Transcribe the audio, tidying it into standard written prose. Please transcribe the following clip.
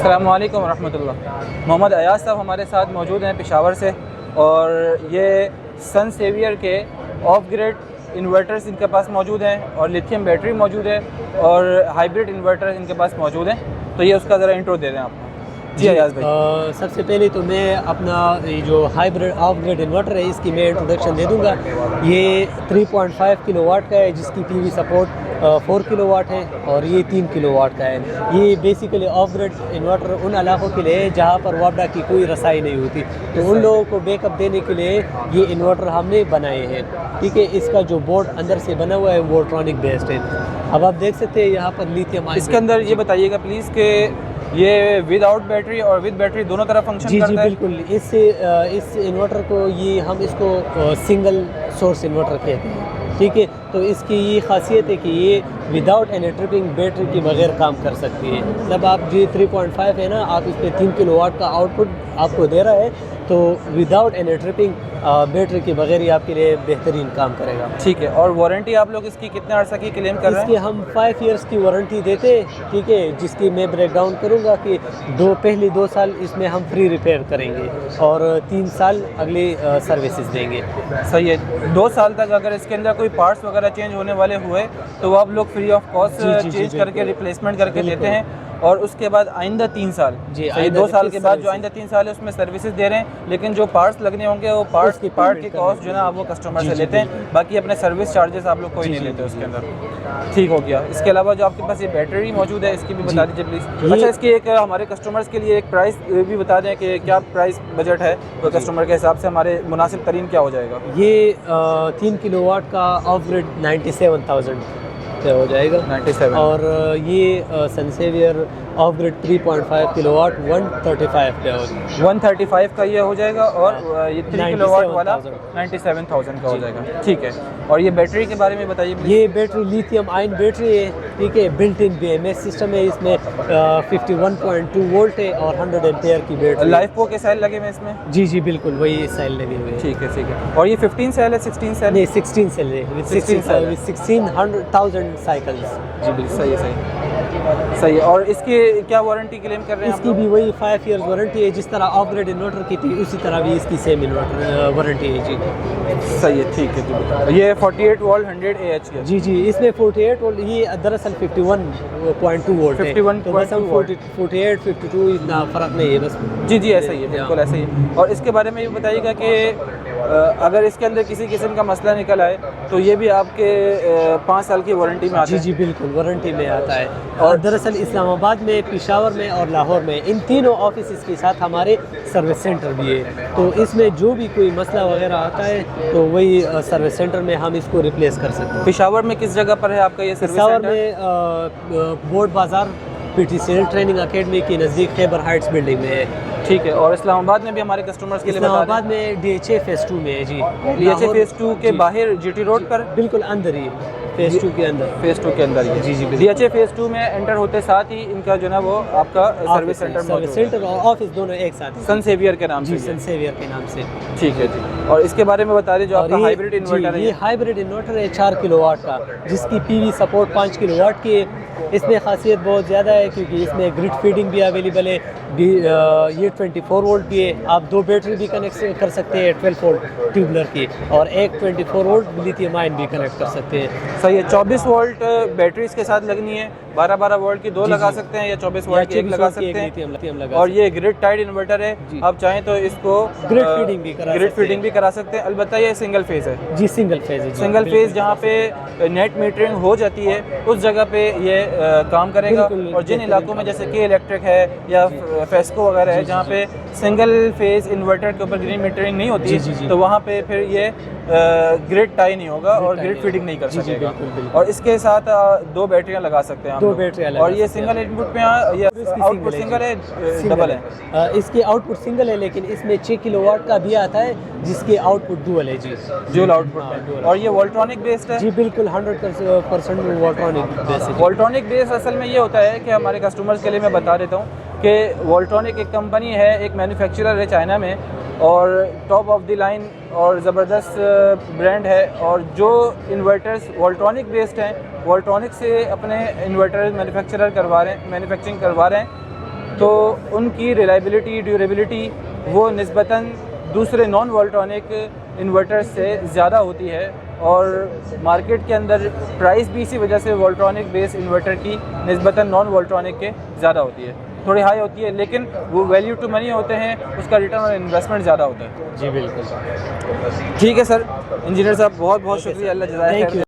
السلام علیکم ورحمۃ اللہ۔ محمد ایاز صاحب ہمارے ساتھ موجود ہیں پشاور سے، اور یہ سن سیویئر کے آف گریڈ انورٹرز ان کے پاس موجود ہیں، اور لیتھیم بیٹری موجود ہے، اور ہائیبرڈ انورٹر ان کے پاس موجود ہیں۔ تو یہ اس کا ذرا انٹرو دے دیں آپ کو۔ جی ایاز بھائی، سب سے پہلے تو میں اپنا جو ہائیبرڈ آف گریڈ انورٹر ہے اس کی میں انٹروڈکشن دے دوں گا۔ یہ 3.5 کلو واٹ کا ہے، جس کی پی وی سپورٹ 4 کلو واٹ ہے، اور یہ 3 کلو واٹ کا ہے۔ یہ بیسیکلی آف گریڈ انورٹر ان علاقوں کے لیے جہاں پر وابڈا کی کوئی رسائی نہیں ہوتی، تو ان لوگوں کو بیک اپ دینے کے لیے یہ انورٹر ہم نے بنائے ہیں۔ ٹھیک ہے، اس کا جو بورڈ اندر سے بنا ہوا ہے وہ وولٹرانک بیسڈ ہے۔ اب آپ دیکھ سکتے ہیں یہاں پر لیتھیم اس کے اندر یہ بتائیے گا پلیز کہ یہ ود آؤٹ بیٹری اور ود بیٹری دونوں طرح فنکشن کرتا ہے؟ جی بالکل۔ اس انورٹر کو ہم اس کو سنگل سورس انورٹر کہتے ہیں۔ ٹھیک ہے، تو اس کی یہ خاصیت ہے کہ یہ وداؤٹ اینی ٹرپنگ بیٹری کے بغیر کام کر سکتی ہے۔ جب آپ 3.5 ہے نا، آپ اس پہ 3 کلو واٹ کا آؤٹ پٹ آپ کو دے رہا ہے، تو وداؤٹ اینی ٹرپنگ بیٹری کے بغیر ہی آپ کے لیے بہترین کام کرے گا۔ ٹھیک ہے، اور وارنٹی آپ لوگ اس کی کتنے عرصہ کی کلیم کر رہے ہیں؟ اس کی ہم 5 ایئرس کی وارنٹی دیتے ہیں۔ ٹھیک ہے، جس کی میں بریک ڈاؤن کروں گا کہ پہلی 2 سال اس میں ہم فری ریپیئر کریں گے، اور 3 سال اگلی سروسز دیں گے۔ صحیح ہے، 2 سال تک اگر اس کے اندر کوئی پارٹس وغیرہ چینج ہونے والے ہوئے تو وہ آپ لوگ فری آف کاسٹ چینج کر کے ریپلیسمنٹ کر کے دیتے ہیں، اور اس کے بعد آئندہ 3 سال، 2 سال کے بعد جو آئندہ 3 سال ہے اس میں سروسز دے رہے ہیں، لیکن جو پارٹس لگنے ہوں گے وہ پارٹ کی کاسٹ جو ہے نا وہ کسٹمر سے لیتے ہیں، باقی اپنے سروس چارجز آپ لوگ کوئی نہیں لیتے اس کے اندر۔ ٹھیک ہو گیا۔ اس کے علاوہ جو آپ کے پاس یہ بیٹری موجود ہے اس کی بھی بتا دیجیے پلیز۔ اچھا، اس کی ایک ہمارے کسٹمرز کے لیے ایک پرائس بھی بتا دیں کہ کیا پرائس بجٹ ہے تو کسٹمر کے حساب سے ہمارے مناسب ترین کیا ہو جائے گا؟ یہ 3 کلو واٹ کا آف گریڈ 97,000 پہ ہو جائے گا، 97، اور یہ sun saver off grid 3.5 kilowatt 135 پہ ہوگا۔ 135 کا یہ ہو جائے گا، اور یہ 3 کلو واٹ والا 97,000 کا ہو جائے گا۔ ٹھیک ہے، اور یہ بیٹری کے بارے میں بتائیے پلیز۔ یہ بیٹری لیتھیم آئن بیٹری ہے۔ ٹھیک ہے، بلٹ ان BMS سسٹم ہے، اس میں 51.2 وولٹ ہے، اور 100 ایمپیئر کی بیٹری۔ لائف پو کے سیل لگے ہوئے اس میں؟ جی بالکل، وہی سیل لگے ہوئے ہیں۔ ٹھیک ہے ٹھیک ہے، اور یہ 15 سیل ہے 16 سیل؟ نہیں، 16 سیل ہے، 16,000 سائیکلز۔ جی بالکل صحیح صحیح۔ اور اس کی کیا وارنٹی کلیم کر رہے ہیں؟ اس کی بھی وہی 5 ایئرز وارنٹی ہے، جس طرح آف گریڈ انورٹر کی تھی اسی طرح بھی اس کی سیم انورٹر وارنٹی ہے۔ جی صحیح ہے، ٹھیک ہے۔ یہ 48 وولٹ 100 AH کا؟ جی اس میں 48 وولٹ، یہ دراصل 51.2 وولٹ ہے، 48 52 اتنا فرق نہیں ہے بس۔ جی ایسا ہی ہے، بالکل ایسا ہی ہے۔ اور اس کے بارے میں بھی بتائیے گا کہ اگر اس کے اندر کسی قسم کا مسئلہ نکل آئے تو یہ بھی آپ کے 5 سال کی وارنٹی میں آتا ہے؟ جی بالکل، وارنٹی میں آتا ہے۔ اور دراصل اسلام آباد میں، پشاور میں اور لاہور میں، ان تینوں آفیسز کے ساتھ ہمارے سروس سینٹر بھی ہے، تو اس میں جو بھی کوئی مسئلہ وغیرہ آتا ہے تو وہی سروس سینٹر میں ہم اس کو ریپلیس کر سکتے ہیں۔ پشاور میں کس جگہ پر ہے آپ کا یہ سروس سینٹر؟ پشاور میں بورڈ بازار PTCL ٹریننگ اکیڈمی کے نزدیک خیبر ہائٹس بلڈنگ میں ہے۔ ٹھیک ہے، اور اسلام آباد میں بھی ہمارے کسٹمرز کے لیے اسلام آباد میں DHA فیز 2 میں ہے۔ جی DHA فیز 2 کے باہر GT روڈ پر؟ بالکل اندر ہی، فیز 2 کے اندر۔ فیز 2 کے اندر ہی؟ جی DHA فیز 2 میں انٹر ہوتے ساتھ ہی ان کا جو ہے وہ آپ کا سروس سینٹر موجود ہے؟ سروس سینٹر اور آفس دونوں ایک ساتھ، سن سیویئر کے نام سے؟ جی سن سیویئر کے نام سے۔ ٹھیک ہے جی، اور اس کے بارے میں بتا دیں جو آپ کا ہائیبرڈ انورٹر ہے؟ یہ ہائیبرڈ انورٹر ہے 4 کلو واٹ کا، جس کی PV سپورٹ 5 کلو واٹ کی ہے۔ اس میں خاصیت بہت زیادہ ہے کیونکہ اس میں گرڈ فیڈنگ بھی اویلیبل ہے، یہ 24 وولٹ بھی ہے، آپ 2 بیٹری بھی کنیکٹ کر سکتے ہیں 12 وولٹ ٹیوبلر کی، اور ایک 24 وولٹ لیتھیم آئن بھی کنیکٹ کر سکتے ہیں۔ صحیح ہے، 24 وولٹ بیٹری اس کے ساتھ لگنی ہے، 12 وولٹ کی 2 لگا سکتے ہیں، یا 24 وولٹ کی 1 لگا سکتے ہیں، اور یہ گرڈ ٹائڈ انورٹر ہے، آپ چاہیں تو اس کو گرڈ فیڈنگ بھی کرا سکتے ہیں۔ البتہ یہ سنگل فیز ہے؟ جی سنگل فیز ہے، سنگل فیز جہاں پہ نیٹ میٹرنگ ہو جاتی ہے اس جگہ پہ یہ کام کرے گا، اور جن علاقوں میں جیسے کہ الیکٹرک ہے یا فیسکو وغیرہ ہے جہاں پہ سنگل فیز انورٹر کے اوپر گرین میٹرنگ نہیں ہوتی تو وہاں پہ پھر یہ گریڈ ٹائی نہیں ہوگا اور گریڈ فیڈنگ نہیں کر سکے گا، اور اس کے ساتھ 2 بیٹریاں لگا سکتے ہیں 2 بیٹریاں، اور یہ سنگل ان پٹ پہ آؤٹ پٹ سنگل ہے ڈبل ہے؟ اس کی آؤٹ پٹ سنگل ہے، لیکن اس میں 6 کلو واٹ کا بھی آتا ہے جس کی آؤٹ پٹ ڈوئل ہے۔ جی ڈوئل آؤٹ پٹ ہے، اور یہ وولٹرانک بیسڈ ہے؟ جی بالکل 100% وولٹرانک بیس ہے۔ وولٹرانک بیس اصل میں یہ ہوتا ہے کہ ہمارے کسٹمرز کے لیے میں بتا دیتا ہوں کہ وولٹرانک ایک کمپنی ہے، ایک مینوفیکچرر ہے چائنا میں، اور ٹاپ آف دی لائن اور زبردست برانڈ ہے، اور جو انورٹرز وولٹرانک بیسڈ ہیں وولٹرانک سے اپنے انورٹر مینوفیکچرنگ کروا رہے ہیں، تو ان کی ریلائبلٹی ڈیوریبلٹی وہ نسبتاً دوسرے نان والٹرانک انورٹر سے زیادہ ہوتی ہے، اور مارکیٹ کے اندر پرائس بھی اسی وجہ سے والٹرانک بیس انورٹر کی نسبتاً نان والٹرانک کے زیادہ ہوتی ہے، تھوڑی ہائی ہوتی ہے، لیکن وہ ویلیو ٹو منی ہوتے ہیں، اس کا ریٹرن اور انویسٹمنٹ زیادہ ہوتا ہے۔ جی بالکل ٹھیک ہے سر، انجینئر صاحب بہت بہت شکریہ، اللہ جزائے خیر۔